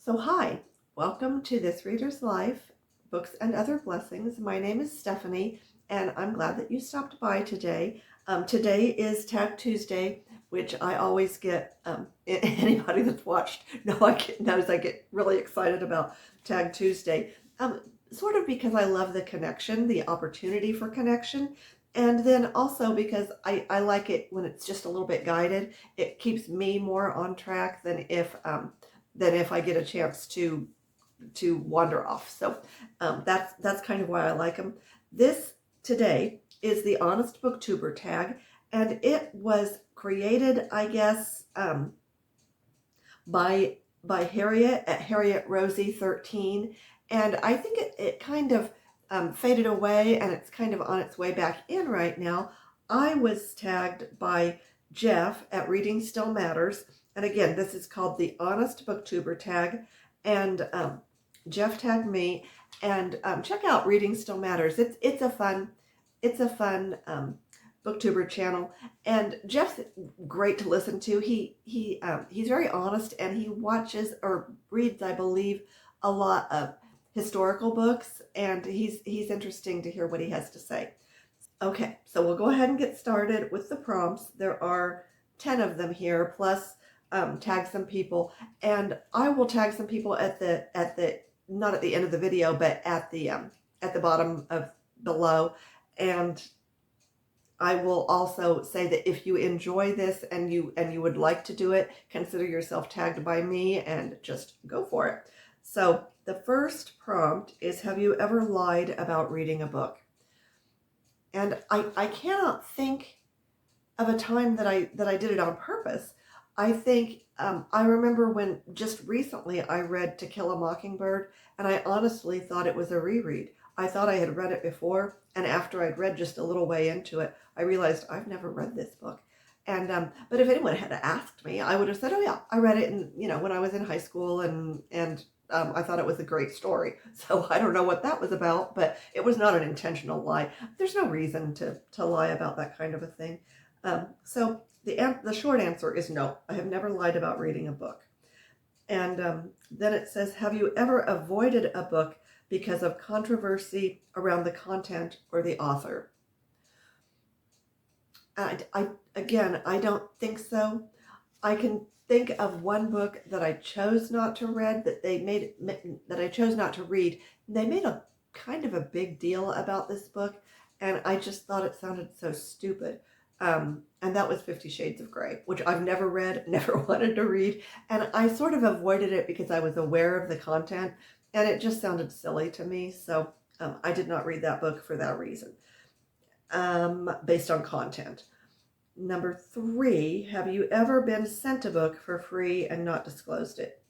So hi, welcome to This Reader's Life, Books and Other Blessings. My name is Stephanie, and I'm glad that you stopped by today. Today is Tag Tuesday, which I always get, anybody that's watched knows I get really excited about Tag Tuesday, sort of because I love the connection, the opportunity for connection, and then also because I like it when it's just a little bit guided. It keeps me more on track than if I get a chance to wander off. So that's kind of why I like them. This today is the Honest Booktuber tag, and it was created, I guess, by Harriet at Harriet Rosie 13, and I think it kind of faded away, and it's kind of on its way back in right now. I was tagged by Jeff at ReadingStillMatters, and again, this is called the Honest Booktuber tag, and Jeff tagged me, and check out Reading Still Matters. It's a fun booktuber channel, and Jeff's great to listen to. He's very honest, and he watches or reads, I believe, a lot of historical books, and he's interesting to hear what he has to say. Okay, so we'll go ahead and get started with the prompts. There are 10 of them here, plus tag some people, and I will tag some people at the not at the end of the video, but at the bottom of below. And I will also say that if you enjoy this and you would like to do it, consider yourself tagged by me and just go for it. So the first prompt is, have you ever lied about reading a book? And I cannot think of a time that I did it on purpose. I think I remember when just recently I read To Kill a Mockingbird, and I honestly thought it was a reread. I thought I had read it before, and after I'd read just a little way into it, I realized I've never read this book. And but if anyone had asked me, I would have said, "Oh yeah, I read it, when I was in high school, and I thought it was a great story." So I don't know what that was about, but it was not an intentional lie. There's no reason to lie about that kind of a thing. So the short answer is no. I have never lied about reading a book. And then it says, have you ever avoided a book because of controversy around the content or the author? I don't think so. I can think of one book that I chose not to read, that I chose not to read. They made a kind of a big deal about this book, and I just thought it sounded so stupid. And that was 50 Shades of Grey, which I've never read, never wanted to read. And I sort of avoided it because I was aware of the content, and it just sounded silly to me. So I did not read that book for that reason, based on content. Number 3, have you ever been sent a book for free and not disclosed it?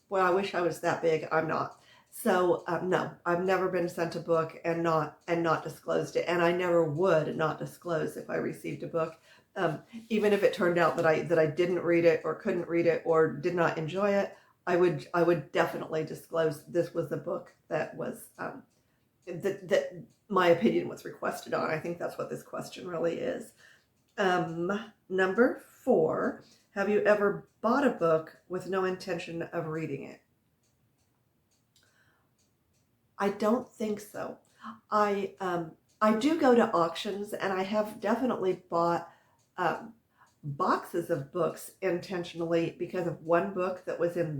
Well, I wish I was that big. I'm not. So no, I've never been sent a book and not disclosed it, and I never would not disclose if I received a book, even if it turned out that I didn't read it or couldn't read it or did not enjoy it. I would definitely disclose this was a book that was that my opinion was requested on. I think that's what this question really is. Number 4, have you ever bought a book with no intention of reading it? I don't think so. I do go to auctions, and I have definitely bought boxes of books intentionally because of one book that was in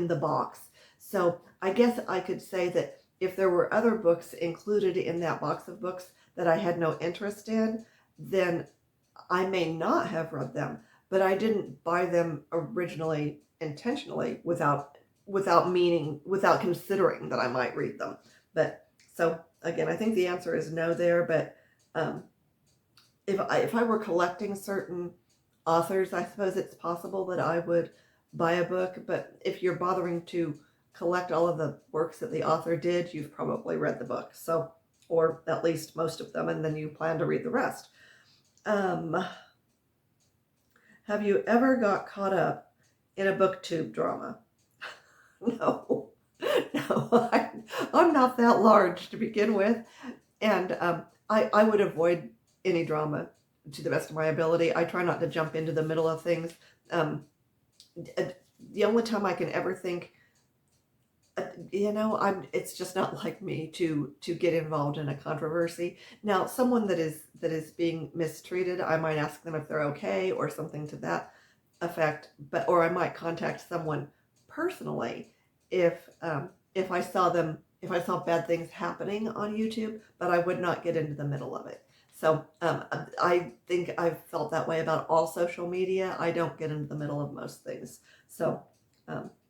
the box. So I guess I could say that if there were other books included in that box of books that I had no interest in, then I may not have read them. But I didn't buy them originally intentionally without considering that I might read them. But so again, I think the answer is no there. But if I were collecting certain authors, I suppose it's possible that I would buy a book. But if you're bothering to collect all of the works that the author did, you've probably read the book. So, or at least most of them, and then you plan to read the rest. Have you ever got caught up in a booktube drama? No, I'm not that large to begin with, and I would avoid any drama to the best of my ability. I try not to jump into the middle of things. the only time I can ever think, it's just not like me to get involved in a controversy. Now, someone that is being mistreated, I might ask them if they're okay or something to that effect, or I might contact someone personally if if I saw bad things happening on YouTube, but I would not get into the middle of it. So I think I've felt that way about all social media. I don't get into the middle of most things. So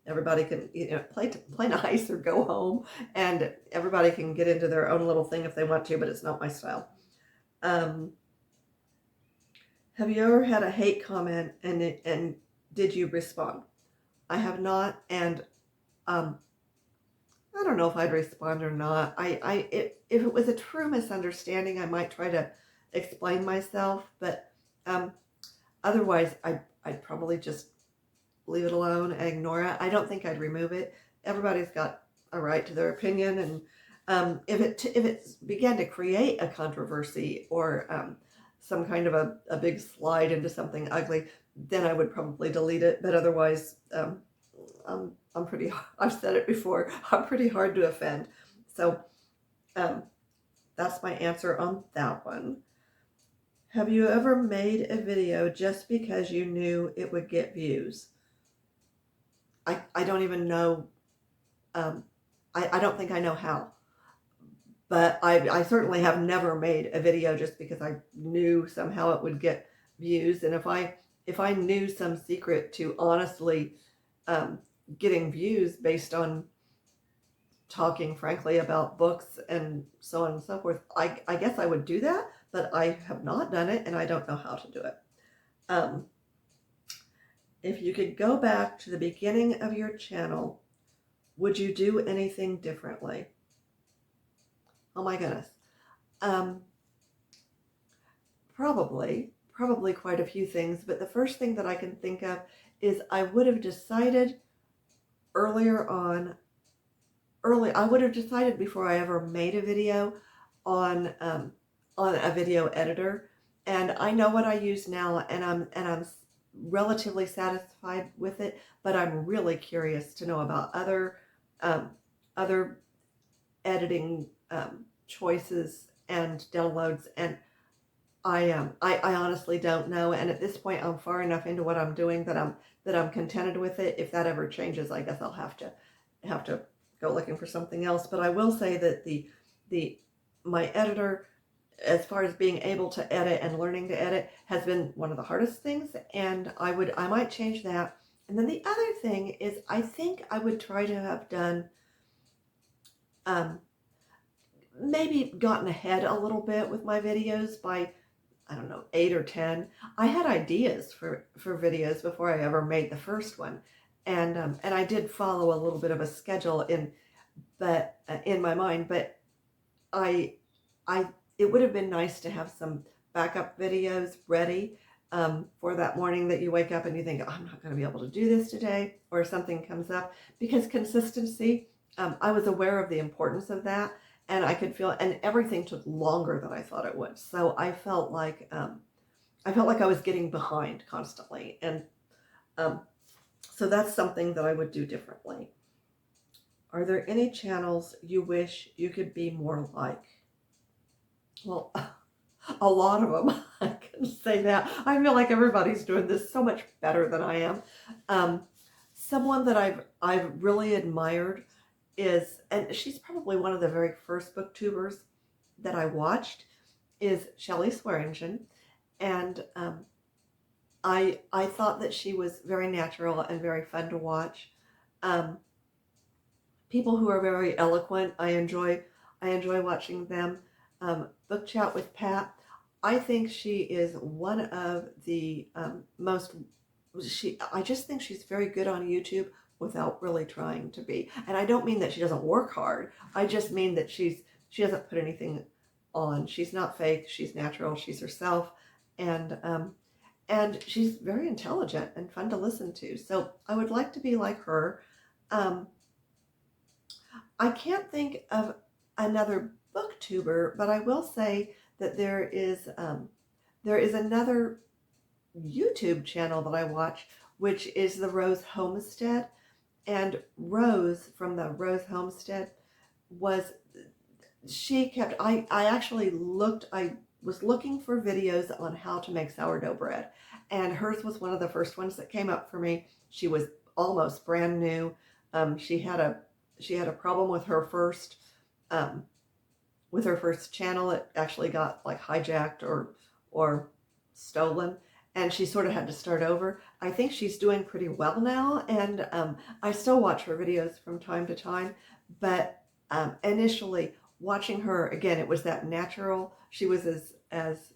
everybody can play nice or go home, and everybody can get into their own little thing if they want to, but it's not my style. Have you ever had a hate comment and did you respond? I have not, and I don't know if I'd respond or not. If it was a true misunderstanding, I might try to explain myself, but otherwise, I'd probably just leave it alone and ignore it. I don't think I'd remove it. Everybody's got a right to their opinion, and if it began to create a controversy or some kind of a big slide into something ugly, then I would probably delete it. But otherwise, I'm pretty, I've said it before, I'm pretty hard to offend. So that's my answer on that one. Have you ever made a video just because you knew it would get views? I don't even know. I don't think I know how. But I certainly have never made a video just because I knew somehow it would get views. And if I knew some secret to honestly getting views based on talking frankly about books and so on and so forth, I guess I would do that, but I have not done it and I don't know how to do it. If you could go back to the beginning of your channel, would you do anything differently? Oh my goodness. Probably quite a few things, but the first thing that I can think of is I would have decided I would have decided before I ever made a video on a video editor, and I know what I use now, and I'm relatively satisfied with it, but I'm really curious to know about other editing choices and downloads, and I honestly don't know. And at this point, I'm far enough into what I'm doing that I'm contented with it. If that ever changes, I guess I'll have to go looking for something else. But I will say that my editor, as far as being able to edit and learning to edit, has been one of the hardest things, and I might change that. And then the other thing is, I think I would try to have done maybe gotten ahead a little bit with my videos by, I don't know, 8 or 10. I had ideas for videos before I ever made the first one, and I did follow a little bit of a schedule in my mind, but it would have been nice to have some backup videos ready for that morning that you wake up and you think, oh, I'm not going to be able to do this today, or something comes up, because consistency, I was aware of the importance of that, and I could feel, and everything took longer than I thought it would. So I felt like I was getting behind constantly, and so that's something that I would do differently. Are there any channels you wish you could be more like? Well, a lot of them. I can say that. I feel like everybody's doing this so much better than I am. Someone that I've really admired is, and she's probably one of the very first booktubers that I watched, is Shelley Swearingen, and I thought that she was very natural and very fun to watch. People who are very eloquent, I enjoy watching them. Book Chat with Pat, I think she is one of the I just think she's very good on YouTube without really trying to be. And I don't mean that she doesn't work hard. I just mean that she doesn't put anything on. She's not fake. She's natural. She's herself. And she's very intelligent and fun to listen to. So I would like to be like her. I can't think of another booktuber, but I will say that there is another YouTube channel that I watch which is the Rose Homestead. And Rose from the Rose Homestead was, she kept, I actually looked, I was looking for videos on how to make sourdough bread. And hers was one of the first ones that came up for me. She was almost brand new. She had a problem with her first channel. It actually got like hijacked or stolen, and she sort of had to start over. I think she's doing pretty well now, and I still watch her videos from time to time, but initially watching her, again, it was that natural. She was as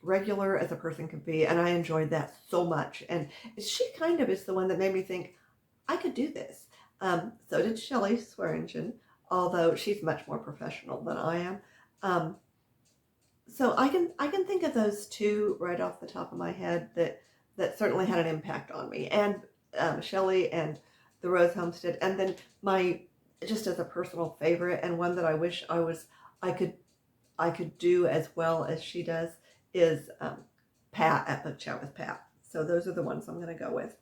regular as a person could be, and I enjoyed that so much. And she kind of is the one that made me think I could do this. So did Shelley Swearingen, although she's much more professional than I am. So I can think of those two right off the top of my head that certainly had an impact on me, and Shelley and the Rose Homestead. And then my, just as a personal favorite, and one that I wish I could do as well as she does, is Pat at Book Chat with Pat. So those are the ones I'm going to go with.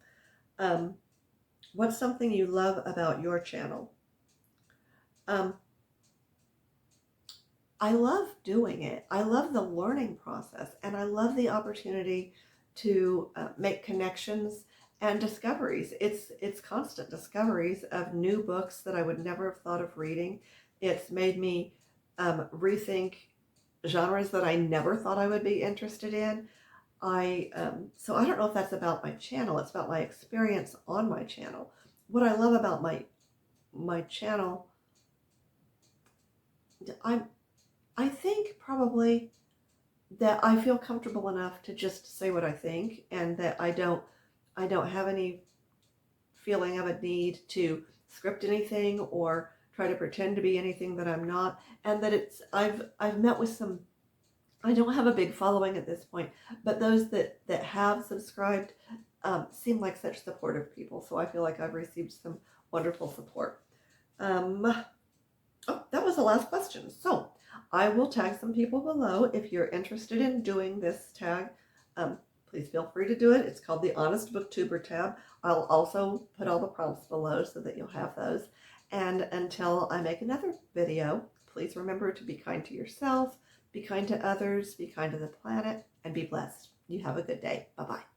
What's something you love about your channel? I love doing it. I love the learning process, and I love the opportunity to make connections and discoveries. It's constant discoveries of new books that I would never have thought of reading. It's made me rethink genres that I never thought I would be interested in. So I don't know if that's about my channel. It's about my experience on my channel. What I love about my channel, I think probably that I feel comfortable enough to just say what I think, and that I don't have any feeling of a need to script anything or try to pretend to be anything that I'm not. And that I've met with some, I don't have a big following at this point, but those that have subscribed seem like such supportive people. So I feel like I've received some wonderful support. Oh, that was the last question. So I will tag some people below. If you're interested in doing this tag, please feel free to do it. It's called the Honest Booktuber tab. I'll also put all the prompts below so that you'll have those. And until I make another video, please remember to be kind to yourself, be kind to others, be kind to the planet, and be blessed. You have a good day. Bye-bye.